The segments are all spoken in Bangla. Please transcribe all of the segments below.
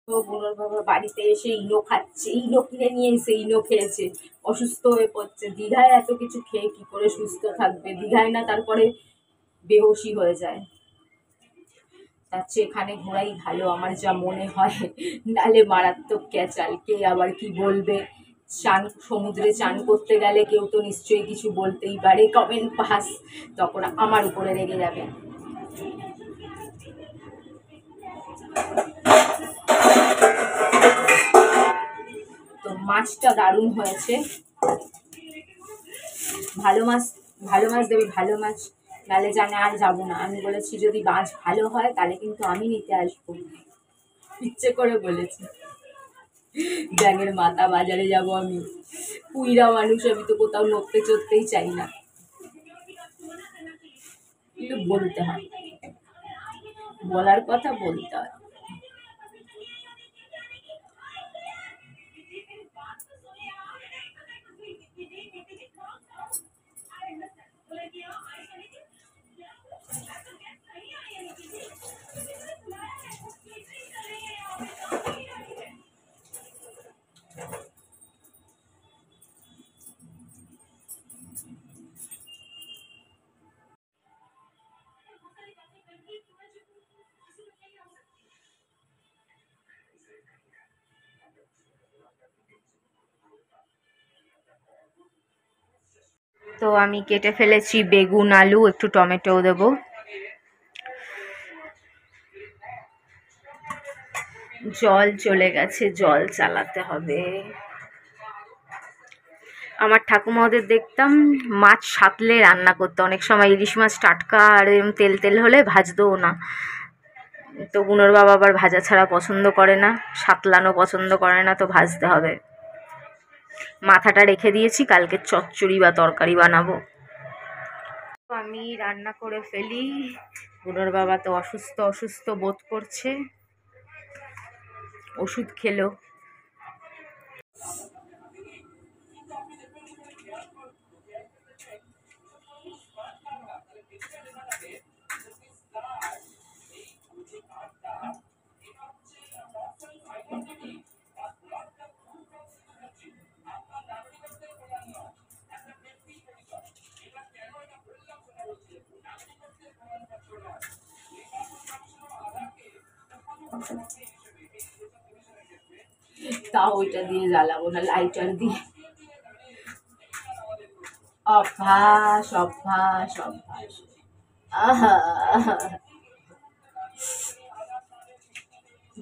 তো বুনোর বাবা বাড়িতে এসে ইনো খাচ্ছে, ইনো কিনে নিয়ে এসে ইনো খেয়েছে, অসুস্থ হয়ে পড়ছে। দীঘায় এত কিছু খেয়ে কি করে সুস্থ থাকবে? দীঘায় না তারপরে বেহোশি হয়ে যায়। তার চেয়ে এখানে ঘোরাই ভালো আমার যা মনে হয়, নালে মারাত্মক ক্যাচাল। কে আবার কি বলবে? সমুদ্রে চান করতে গেলে কেউ তো নিশ্চয়ই কিছু বলতেই পারে, কমেন্ট পাস, তখন আমার উপরে রেগে যাবে। তো মাছটা দারুণ হয়েছে, ভালো মাছ, ভালো মাছ দেবে, ভালো মাছ, নালে জানে আর যাবো না। আমি বলেছি যদি মাছ ভালো হয় তাহলে কিন্তু আমি নিতে আসবো, ইচ্ছে করে বলেছি। ব্যাঙের মাথা বাজারে যাব আমি, পুইরা মানুষ, আমি তো কোথাও নড়তে চড়তেই চাই না, কিন্তু বলতে হয়, বলার কথা বলতে হয়। তো আমি কেটে ফেলেছি বেগুন, আলু, একটু টমেটো দেবো। জল চলে গেছে, জল চালাতে হবে। আমার ঠাকুমা ওদের দেখতাম মাছ সাতলে রান্না করতে, অনেক সময় ইলিশ মাছ টাটকা আর তেল তেল হলে ভাজতেও না। তো বুনোর বাবা আবার ভাজা ছাড়া পছন্দ করে না, সাতলানো পছন্দ করে না, তো ভাজতে হবে। মাথাটা রেখে দিয়েছি, কালকে চচ্চড়ি বা তরকারি বানাবো। আমি রান্না করে ফেলি। বুনোর বাবা তো অসুস্থ অসুস্থ বোধ করছে, ওষুধ খেলো। তাও ওইটা দিয়ে জ্বালাবো না, লাইটার দিয়ে। অভ্যাস অভ্যাস অভ্যাস। আহা,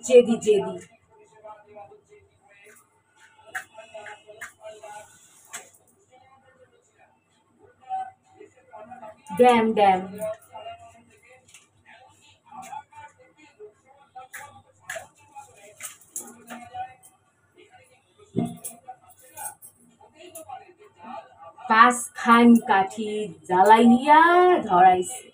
জেদি জেদি। ড্যাম ড্যাম। পাঁচ খান কাঠি জ্বালাইয়া ধরাইছে।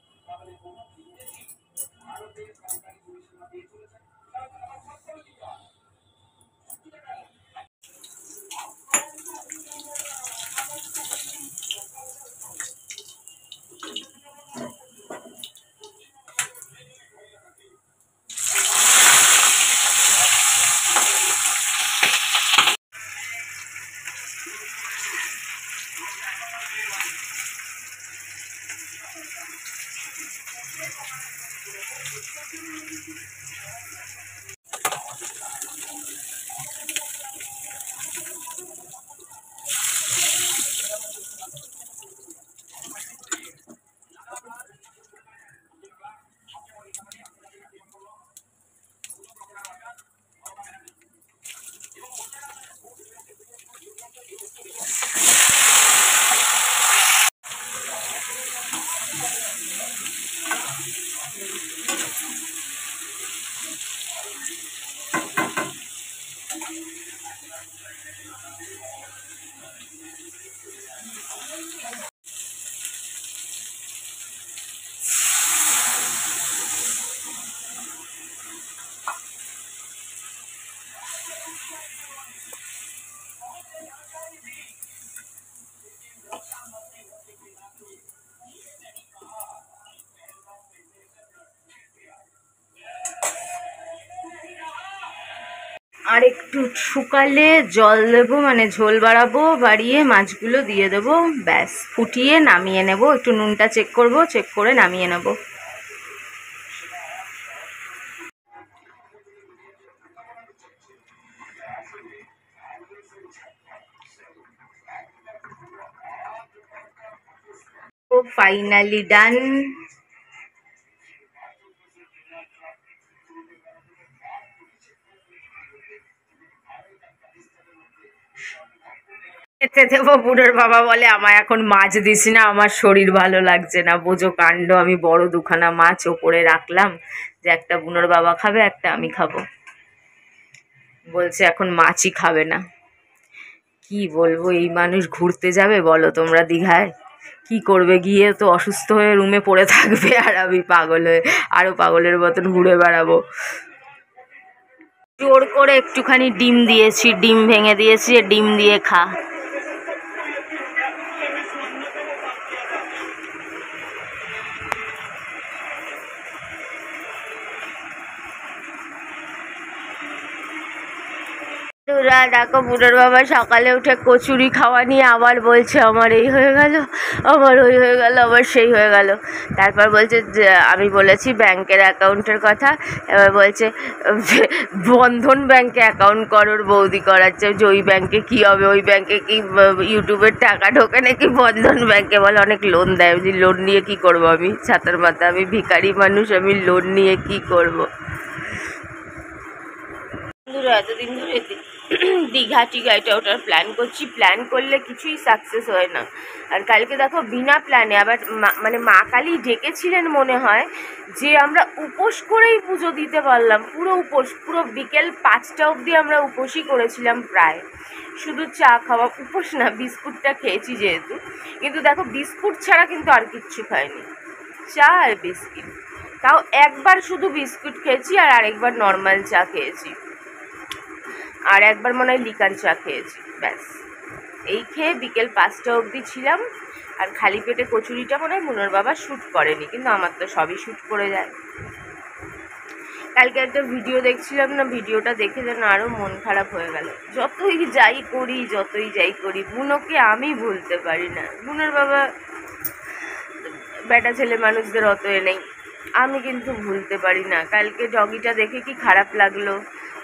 আর একটু শুকালে জল দেবো, মানে ঝোল বাড়াবো, বাড়িয়ে মাছগুলো দিয়ে দেবো, ব্যাস ফুটিয়ে নামিয়ে নেব। একটু নুনটা চেক করব, চেক করে নামিয়ে নেব। তো ফাইনালি ডান। খেতে দেবো। বুড়োর বাবা বলে আমায় এখন মাছ দিস না, আমার শরীর ভালো লাগছে না। বোঝো কাণ্ড, আমি বড় দুখানা মাছ ওপরে রাখলাম যে একটা বুনোর বাবা খাবে, একটা আমি খাবো। বলছে এখন মাছই খাবে না। কি বলবো, এই মানুষ ঘুরতে যাবে বলো তোমরা দীঘায়? কি করবে গিয়ে? তো অসুস্থ হয়ে রুমে পড়ে থাকবে, আর আমি পাগল হয়ে আরো পাগলের মতন ঘুরে বেড়াবো। জোর করে একটুখানি ডিম দিয়েছি, ডিম ভেঙে দিয়েছি, ডিম দিয়ে খা। বন্ধুরা দেখো, বুড়োর বাবা সকালে উঠে কচুরি খাওয়া নিয়ে আবার বলছে আমার এই হয়ে গেল, আমার ওই হয়ে গেল, আবার সেই হয়ে গেল। তারপর বলছে যে আমি বলেছি ব্যাংকের অ্যাকাউন্টের কথা, এবার বলছে যে বন্ধন ব্যাংকে অ্যাকাউন্ট করোর বৌদি করাচ্ছে, যে ওই ব্যাংকে কী হবে, ওই ব্যাংকে কি ইউটিউবের টাকা ঢোকে নাকি বন্ধন ব্যাংকে? বলে অনেক লোন দেয়। লোন নিয়ে কি করবো আমি? ছাতার মাথা, আমি ভিখারি মানুষ, আমি লোন নিয়ে কি করব? বন্ধুরা এতদিন ধরে দীঘা টিঘা এটা ওটার প্ল্যান করছি, প্ল্যান করলে কিছুই সাকসেস হয় না। আর কালকে দেখো বিনা প্ল্যানে আবার মানে মা কালী ডেকেছিলেন মনে হয়, যে আমরা উপোস করেই পুজো দিতে পারলাম। পুরো উপোস, পুরো বিকেল 5টা অবধি আমরা উপোসই করেছিলাম প্রায়। শুধু চা খাওয়া, উপোস না, বিস্কুটটা খেয়েছি যেহেতু। কিন্তু দেখো বিস্কুট ছাড়া কিন্তু আর কিচ্ছু খাইনি, চা আর বিস্কিট। তাও একবার শুধু বিস্কুট খেয়েছি, আর আরেকবার নর্মাল চা খেয়েছি, আর একবার মনে হয় লিকার চা খেয়েছি, ব্যাস। এই খেয়ে বিকেল 5টা অবধি ছিলাম। আর খালি পেটে কচুরিটা মনে হয় মুনোর বাবা শ্যুট করেনি, কিন্তু আমার তো সবই শ্যুট করে যায়। কালকে একটা ভিডিও দেখছিলাম না, ভিডিওটা দেখে যেন আরও মন খারাপ হয়ে গেল। যতই যাই করি বুনোকে আমি ভুলতে পারি না। বুনোর বাবা বেটা ছেলে মানুষদের অত নেই, আমি কিন্তু ভুলতে পারি না। কালকে ডগিটা দেখে কি খারাপ লাগলো।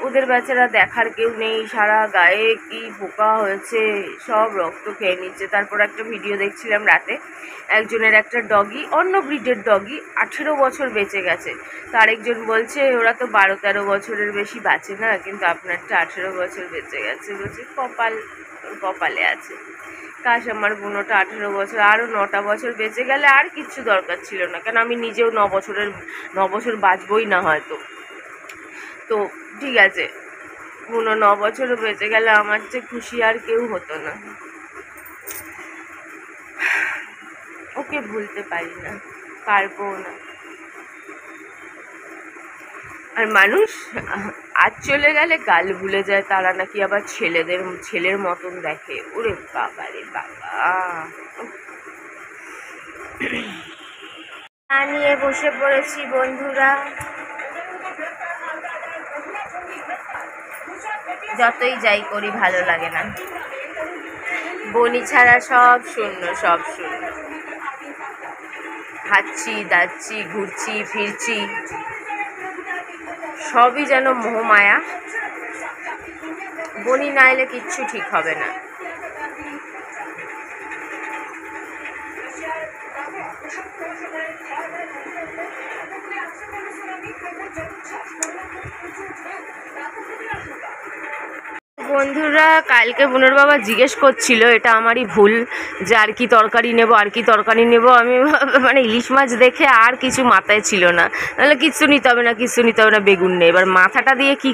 ওদের বেচারা দেখার কেউ নেই, সারা গায়ে কি পোকা হয়েছে, সব রক্ত খেয়ে নিচ্ছে। তারপর একটা ভিডিও দেখছিলাম রাতে, একজনের একটা ডগি, অন্য ব্রিডের ডগি, 18 বছর বেঁচে গেছে। তো আরেকজন বলছে ওরা তো 12-13 বছরের বেশি বাঁচে না, কিন্তু আপনারটা 18 বছর বেঁচে গেছে। বলছে কপালে আছে। কাশ আমার বুনোটা 18 বছর, আরও 9টা বছর বেঁচে গেলে আর কিচ্ছু দরকার ছিল না, কেন আমি নিজেও 9 বছর বাঁচবই না হয়তো। তো ঠিক আছে, বুনো 9 বছরও বেঁচে গেলে আমার চেয়ে খুশি আর কেউ হতো না। ওকে ভুলতে পারি না, পারবো না। আর মানুষ আজ চলে গেলে কাল ভুলে যায়, তারা নাকি আবার ছেলের মতন দেখে। ওরে বাবা রে বাবা। নিয়ে বসে পড়েছি বন্ধুরা। যতই যাই করি ভালো লাগে না, বনি ছাড়া সব শূন্য, সব শূন্য। খাচ্ছি, দাচ্ছি, ঘুরছি ফিরছি, সবই যেন মোহমায়া। বনি না এলে কিচ্ছু ঠিক হবে না। বন্ধুরা কালকে বুনোর বাবা জিজ্ঞেস করছিল, এটা আমারই ভুল, যে আর কি তরকারি নেব, আর কি তরকারি নেব। আমি মানে ইলিশ মাছ দেখে আর কিছু মাথায় ছিল না, নাহলে কিচ্ছু নিতে হবে না, বেগুন নেই। এবার মাথাটা দিয়ে কি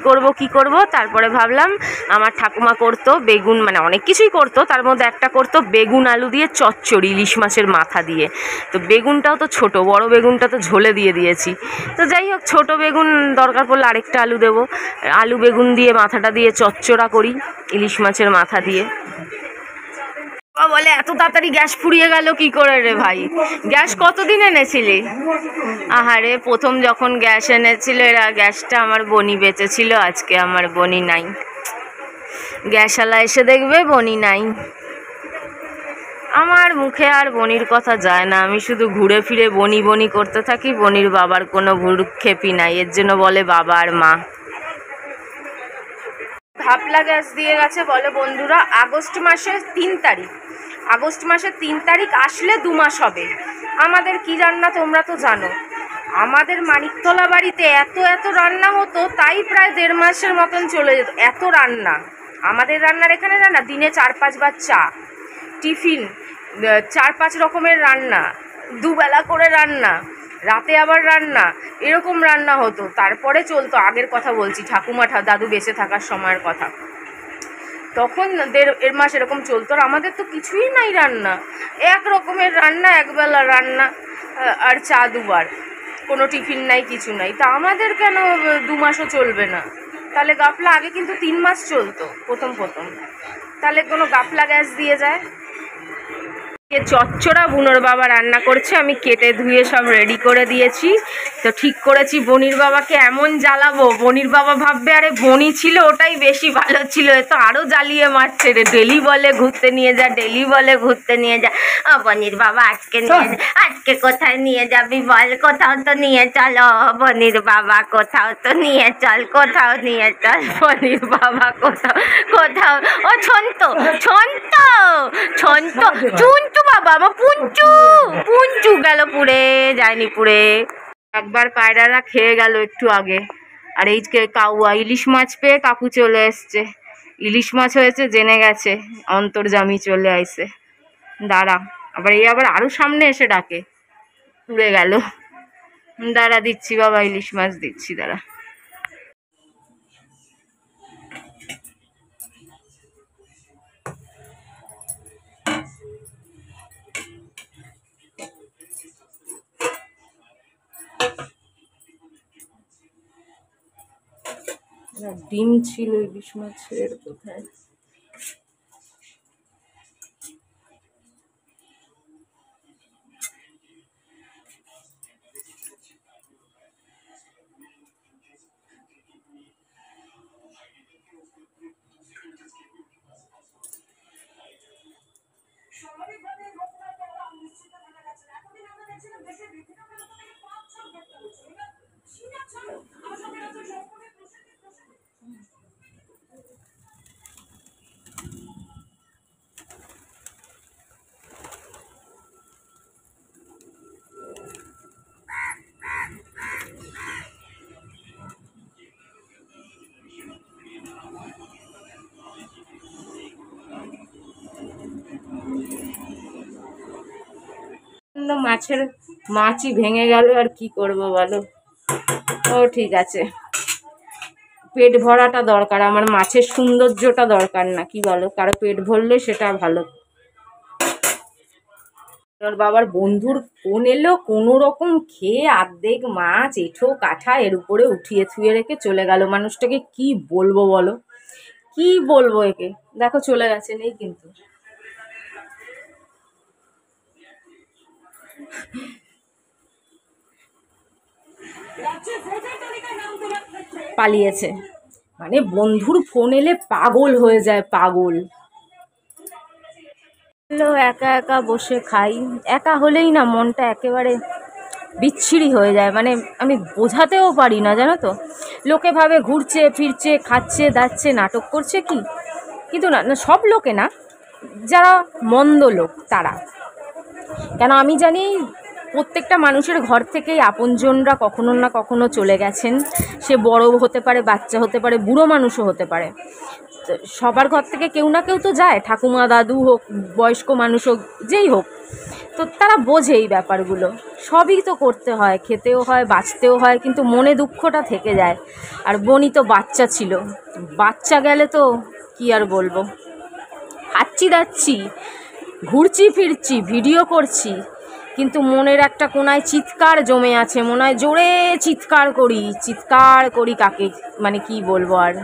করব। তারপরে ভাবলাম আমার ঠাকুমা করতো বেগুন, মানে অনেক কিছুই করতো, তার মধ্যে একটা করতো বেগুন আলু দিয়ে চচ্চড়ি, ইলিশ মাছের মাথা দিয়ে। তো বেগুনটাও তো ছোট, বড় বেগুনটা তো ঝোলে দিয়ে দিয়েছি। তো যাই হোক, ছোট বেগুন দরকার পড়লে আরেকটা আলু দেবো, আলু বেগুন দিয়ে মাথাটা দিয়ে চচ্চড়া করি ইলিশ মাছের মাথা দিয়ে। বাবা বলে এত তাড়াতাড়ি গ্যাস ফুরিয়ে গেল কি করে রে ভাই? গ্যাস কতদিন এনেছিলি? আহারে প্রথম যখন গ্যাস এনেছিল এরা, গ্যাসটা আমার বনি বেঁচেছিল, আজকে আমার বনি নাই। গ্যাসওয়ালা এসে দেখবে বনি নাই। আমার মুখে আর বনির কথা যায় না, আমি শুধু ঘুরে ফিরে বনি বনি করতে থাকি। বনির বাবার কোনো ভ্রুক্ষেপই নাই, এর জন্য বলে বাবা আর মা। ঘাপলা গ্যাস দিয়ে গেছে বলে বন্ধুরা আগস্ট মাসের 3 তারিখ। আগস্ট মাসের 3 তারিখ আসলে 2 মাস হবে। আমাদের কি রান্না তোমরা তো জানো, আমাদের মানিকতলা বাড়িতে এত এত রান্না হতো, তাই প্রায় 1.5 মাসের মতন চলে যেত। এত রান্না আমাদের রান্নার এখানে, রান্না দিনে 4-5 বার চা, টিফিন, 4-5 রকমের রান্না, 2 বেলা করে রান্না, রাতে আবার রান্না, এরকম রান্না হতো। তারপরে চলতো, আগের কথা বলছি, ঠাকুমা দাদু বেঁচে থাকার সময়ের কথা, তখন 1.5 মাস এরকম চলতো। আর আমাদের তো কিছুই নাই রান্না, 1 রকমের রান্না, 1 বেলা রান্না আর চা 2 বার, কোনো টিফিন নাই, কিছু নাই। তা আমাদের কেন 2 মাসও চলবে না? তাহলে গাফলা আগে কিন্তু 3 মাস চলতো প্রথম, তাহলে কোনো গাফলা গ্যাস দিয়ে যায়। চচ্চড়া বুনোর বাবা রান্না করছে, আমি কেটে ধুয়ে সব রেডি করে দিয়েছি। তো ঠিক করেছি বনির বাবাকে এমন জ্বালাবো, বনির বাবা ভাববে আরে বনি ছিল ওটাই বেশি ভালো ছিল, এ তো আরও জ্বালিয়ে মারছে রে। ডেলি বলে ঘুরতে নিয়ে যা, ডেলি বলে ঘুরতে নিয়ে যা। বনির বাবা আজকে নিয়ে যা, আজকে কোথায় নিয়ে যাবি বল? কোথাও তো নিয়ে চলো বনির বাবা, কোথাও তো নিয়ে চল, কোথাও নিয়ে চল বনির বাবা, কোথাও কোথাও। ও ছন্ত ছন্ত ছন্ত চুনচু বাবা, আমার পুঞ্চু পুঞ্চু গেল পুড়ে, যায়নি পুড়ে। একবার পায়রারা খেয়ে গেল একটু আগে। আর এই কাউয়া ইলিশ মাছ পেয়ে কাকু চলে এসছে, ইলিশ মাছ হয়েছে জেনে গেছে, অন্তর্জামী চলে আইছে। দাঁড়া, আবার এই আবার আরো সামনে এসে ডাকে, পুড়ে গেল। দাঁড়া দিচ্ছি বাবা, ইলিশ মাছ দিচ্ছি, দাঁড়া। ডিম ছিল ইলিশ মাছের, কোথায়? মাছের মাছই ভেঙে গেল, আর কি করব বলো? ও ঠিক আছে, পেট ভরাটা দরকার, আমার মাছের সৌন্দর্যটা দরকার না, কি বলো? কারো পেট ভরলে সেটা ভালো। ওর বাবার বন্ধুর ফোন এলো, কোনো রকম খেয়ে অর্ধেক মাছ এঁঠো কাঠা এর উপরে উঠিয়ে থুয়ে রেখে চলে গেল। মানুষটাকে কি বলবো বলো, কি বলবো একে? দেখো চলে গেছে, নেই কিন্তু। পালিয়েছে। মানে বন্ধুর ফোন এলে পাগল হয়ে যায়, পাগল। একা একা বসে খাই, একা হলেই না মনটা একেবারে বিচ্ছিরি হয়ে যায়, মানে আমি বোঝাতেও পারি না, জানো তো। লোকে ভাবে ঘুরছে ফিরছে, খাচ্ছে দাচ্ছে, নাটক করছে, কি কিন্তু না, সব লোকে না, যারা মন্দ লোক তারা। কেন আমি জানি প্রত্যেকটা মানুষের ঘর থেকেই আপনজনরা কখনো না কখনো চলে গেছেন। সে বড় হতে পারে, বাচ্চা হতে পারে, বুড়ো মানুষও হতে পারে। সবার ঘর থেকে কেউ না কেউ তো যায়, ঠাকুমা দাদু হোক, বয়স্ক মানুষ হোক, যেই হোক। তো তারা বোঝে এই ব্যাপারগুলো, সবই তো করতে হয়, খেতেও হয়, বাঁচতেও হয়, কিন্তু মনে দুঃখটা থেকে যায়। আর বনি তো বাচ্চা ছিল, বাচ্চা গেলে তো কি আর বলবো, খাচ্ছি দাচ্ছি, ঘুরছি ফিরছি, ভিডিও করছি, কিন্তু মনের একটা কোনায় চিৎকার জমে আছে, মনে হয় জোরে চিৎকার করি কাকে, মানে কি বলবো আর।